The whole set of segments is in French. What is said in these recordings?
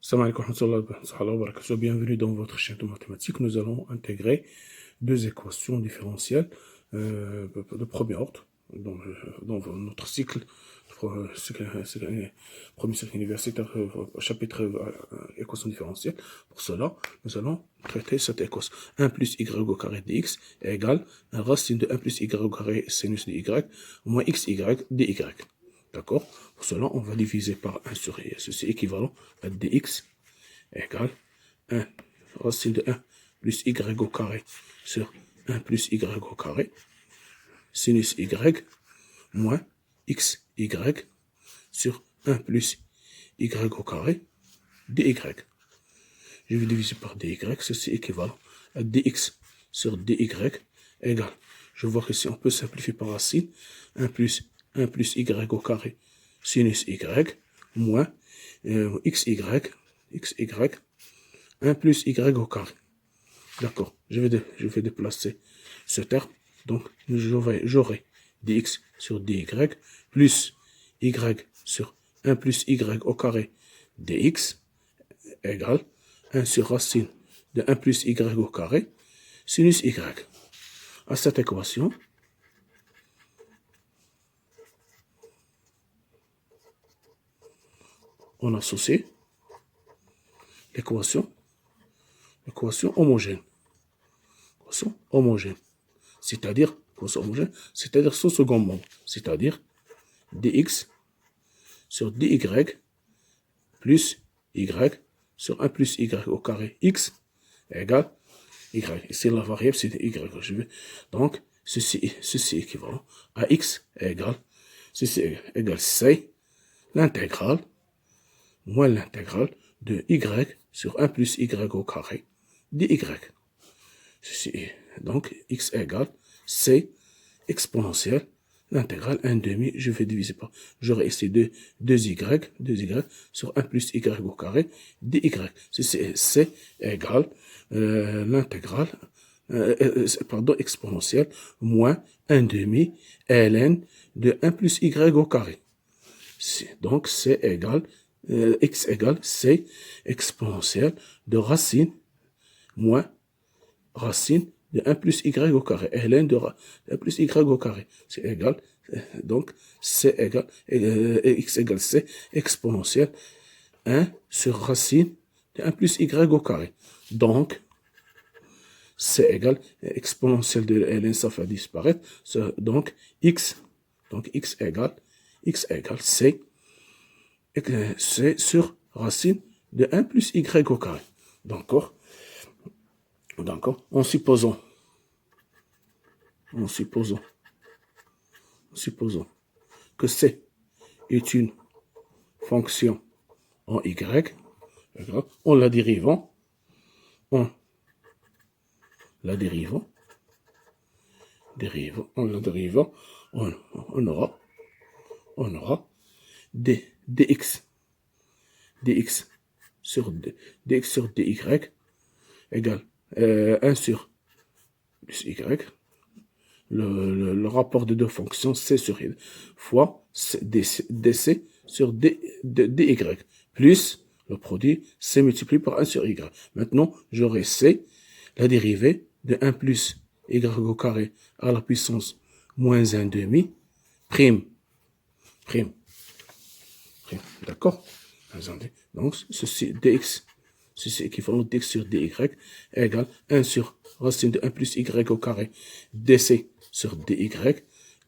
Salam alaikum wa rahmatullahi wa barakatuh. Bienvenue dans votre chaîne de mathématiques. Nous allons intégrer deux équations différentielles de premier ordre dans notre cycle, premier cycle universitaire, chapitre équations différentielles. Pour cela, nous allons traiter cette équation. 1 plus y au carré dx est égal à racine de 1 plus y au carré sinus de y moins xy dy. D'accord? Pour cela, on va diviser par 1 sur i. Ceci est équivalent à dx égale 1 racine de 1 plus y au carré sur 1 plus y au carré sinus y moins xy sur 1 plus y au carré dy. Je vais diviser par dy, ceci est équivalent à dx sur dy égale, je vois que si on peut simplifier par racine, 1 plus y au carré sinus y moins xy 1 plus y au carré. D'accord, je vais déplacer ce terme, donc j'aurai dx sur dy plus y sur 1 plus y au carré dx égale 1 sur racine de 1 plus y au carré sinus y. À cette équation, on associe l'équation homogène. C'est-à-dire son second membre. C'est-à-dire dx sur dy plus y sur 1 plus y au carré x égale y. Ici, la variable, c'est y. Donc, ceci est équivalent à x égale c, l'intégrale, moins l'intégrale de y sur 1 plus y au carré dy. Ceci est donc x égale c exponentielle l'intégrale 1 demi, je vais diviser par, j'aurai ici 2y sur 1 plus y au carré dy. Ceci est c égale l'intégrale exponentielle moins 1 demi ln de 1 plus y au carré. Donc c égale x égale c exponentielle de racine moins racine de 1 plus y au carré, ln de 1 plus y au carré. C'est égal, donc c égale, x égale c exponentielle 1 sur racine de 1 plus y au carré. Donc, c égale exponentielle de ln, ça fait disparaître. Donc, x égale c sur racine de 1 plus y au carré. D'accord, en supposant que c est une fonction en y, en la dérivant, on aura dx sur dy égale 1 sur plus y, le rapport de deux fonctions c sur y fois dc sur dy, plus le produit c multiplié par 1 sur y. Maintenant, j'aurai c, la dérivée de 1 plus y au carré à la puissance moins 1 demi, prime. D'accord? Donc, ceci dx, ceci est équivalent dx sur dy égale 1 sur racine de 1 plus y au carré dc sur dy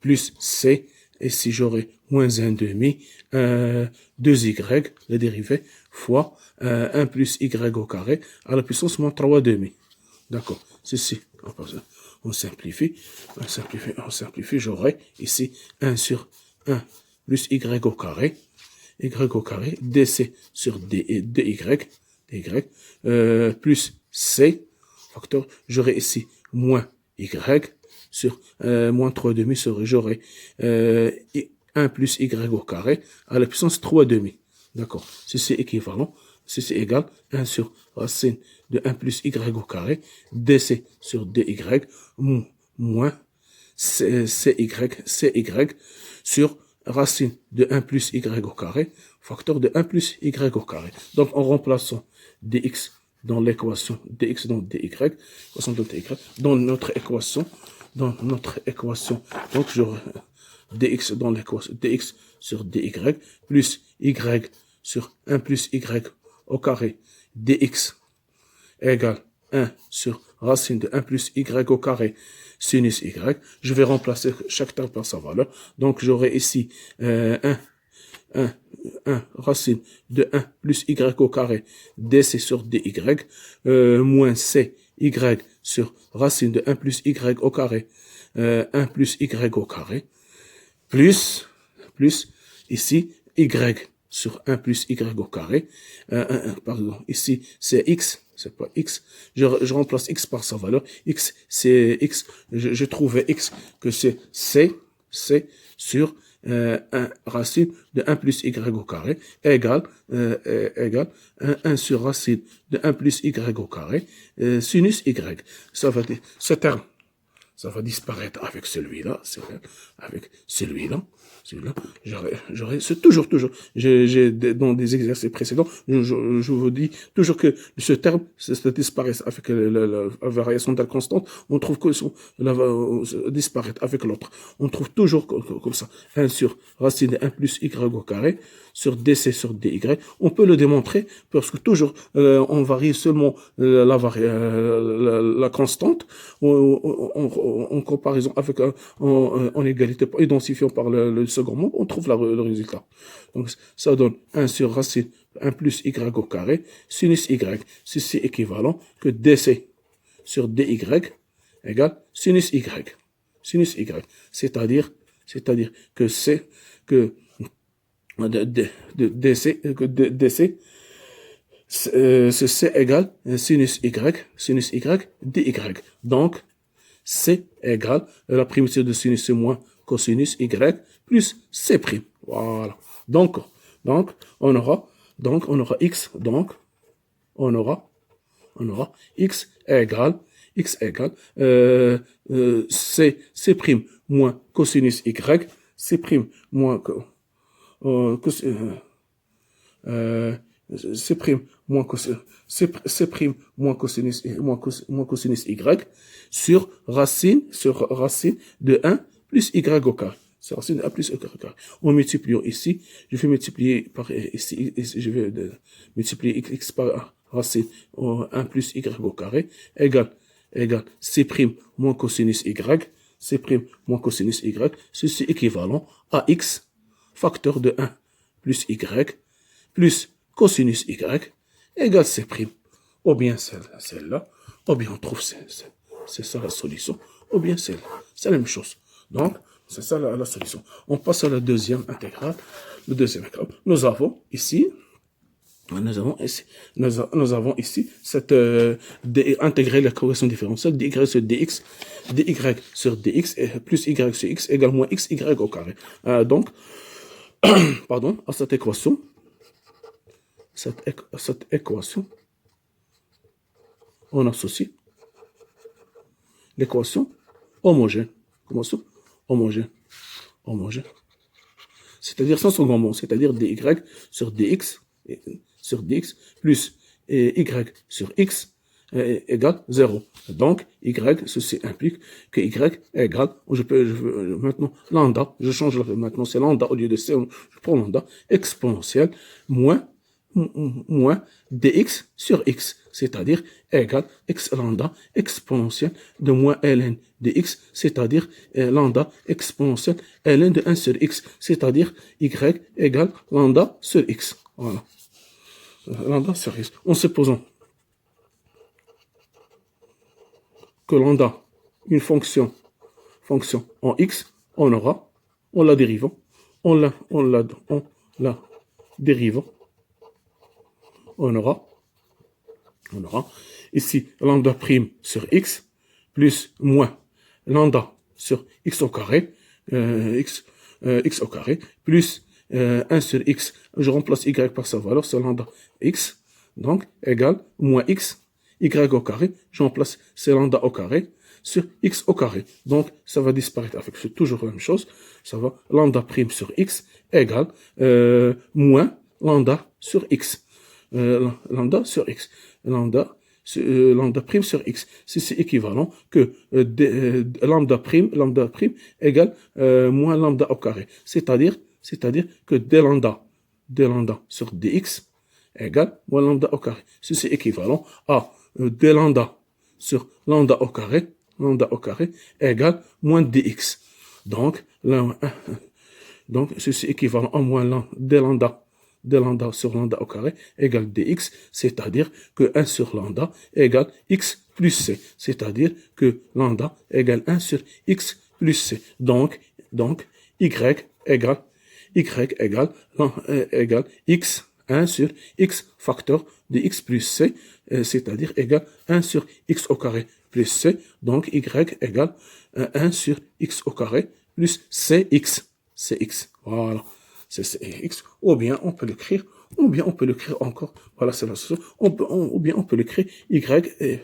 plus c, et si j'aurai moins 1 demi, 2y, la dérivée, fois 1 plus y au carré à la puissance moins 3 demi. D'accord, ceci, on simplifie, j'aurai ici 1 sur 1 plus y au carré dc sur dy, plus c, facteur, j'aurai ici moins y sur moins 3 demi, j'aurai 1 plus y au carré à la puissance 3 demi. D'accord, ceci est équivalent, ceci est égal 1 sur racine de 1 plus y au carré dc sur dy moins cy sur racine de 1 plus y au carré, facteur de 1 plus y au carré. Donc, en remplaçant dx dans l'équation, dx dans dy, équation de dy, dans notre équation, donc j'aurai dx dans l'équation, dx sur dy, plus y sur 1 plus y au carré, dx égale 1 sur racine de 1 plus y au carré sinus y. Je vais remplacer chaque terme par sa valeur. Donc, j'aurai ici 1 racine de 1 plus y au carré dc sur dy, moins c y sur racine de 1 plus y au carré, 1 plus y au carré, plus ici y sur 1 plus y au carré, pardon, ici c'est x, c'est pas x, je remplace x par sa valeur, x c'est x, je trouvais x que c'est c sur 1 racine de 1 plus y au carré égale 1 sur racine de 1 plus y au carré sinus y. Ça va dire, ce terme, ça va disparaître avec celui-là, avec celui-là. C'est toujours, j'ai dans des exercices précédents, je vous dis toujours que ce terme, ça disparaît avec la variation de la constante, on trouve que disparaître avec l'autre. On trouve toujours comme ça, 1 sur racine de 1 plus y au carré, sur dc sur dy. On peut le démontrer, parce que toujours, on varie seulement la constante, en comparaison avec, en égalité, identifiant par le second mot, on trouve le résultat. Donc, ça donne 1 sur racine 1 plus y au carré, sinus y. C'est équivalent que dc sur dy égale sinus y. Sinus y. C'est-à-dire que c'est que dc c'est c égale sinus y dy. Donc, c égale la primitive de sinus c'est moins cosinus y plus c prime. Voilà. Donc on aura x, donc on aura x égale c prime moins cosinus y, c prime moins c prime moins cosinus y sur racine de 1 plus y au carré. C'est racine de 1 plus y au carré. En multipliant ici, je vais multiplier par ici, je vais multiplier x par racine 1 plus y au carré égale c prime moins cosinus y, c prime moins cosinus y, ceci équivalent à x facteur de 1 plus y plus cosinus y égale c prime. Ou bien celle-là, ou bien on trouve c'est ça la solution, ou bien celle-là. C'est la même chose. Donc, c'est ça la solution. On passe à la deuxième intégrale. Le deuxième intégrale. Nous avons ici cette intégrer la corrélation différentielle dy sur dx, dy sur dx plus y sur x égale moins xy au carré. Donc, pardon, à cette équation, on associe l'équation homogène. Comment ça? Homogène. C'est-à-dire sans second mot, c'est-à-dire dy sur dx plus y sur x égale 0. Donc, y, ceci implique que y égale, maintenant, lambda, je change maintenant, c'est lambda au lieu de c, je prends lambda, exponentielle, moins dx sur x, c'est-à-dire égale x lambda exponentielle de moins ln dx, c'est-à-dire lambda exponentielle ln de 1 sur x, c'est-à-dire y égale lambda sur x. Voilà. Lambda sur x. En supposant que lambda, une fonction en x, on la dérivant, on aura ici lambda prime sur x plus moins lambda sur x au carré, x au carré, plus 1 sur x, je remplace y par sa valeur, c'est lambda x, donc égale moins x, y au carré, je remplace c'est lambda au carré, sur x au carré. Donc, ça va disparaître avec toujours la même chose. Ça va lambda prime sur x égale moins lambda sur x. Lambda sur x. Lambda prime sur x. C'est équivalent que lambda prime égale moins lambda au carré. C'est-à-dire que d lambda sur dx égale moins lambda au carré. Ceci est équivalent à d lambda sur lambda au carré égale moins dx. Donc ceci est équivalent à moins d lambda sur lambda au carré égale dx, c'est-à-dire que 1 sur lambda égale x plus c, c'est-à-dire que lambda égale 1 sur x plus c. Donc y égale x 1 sur x facteur de x plus c, c'est-à-dire égale 1 sur x au carré plus c. Donc y égale 1 sur x au carré plus cx. Voilà. C'est cx. Ou bien on peut l'écrire encore. Voilà, c'est la solution. Ou bien on peut l'écrire y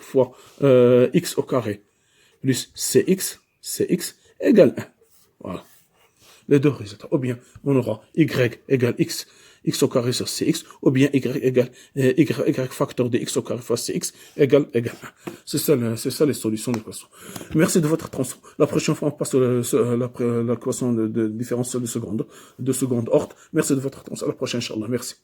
fois x au carré plus cx égale 1. Voilà. Les deux résultats. Ou bien on aura y égale x au carré sur cx, ou bien y égale y facteur de x au carré fois cx égale 1. C'est ça les solutions des questions. Merci de votre attention. La prochaine fois, on passe la question de différentielle de seconde ordre. Merci de votre attention. À la prochaine, Inch'Allah. Merci.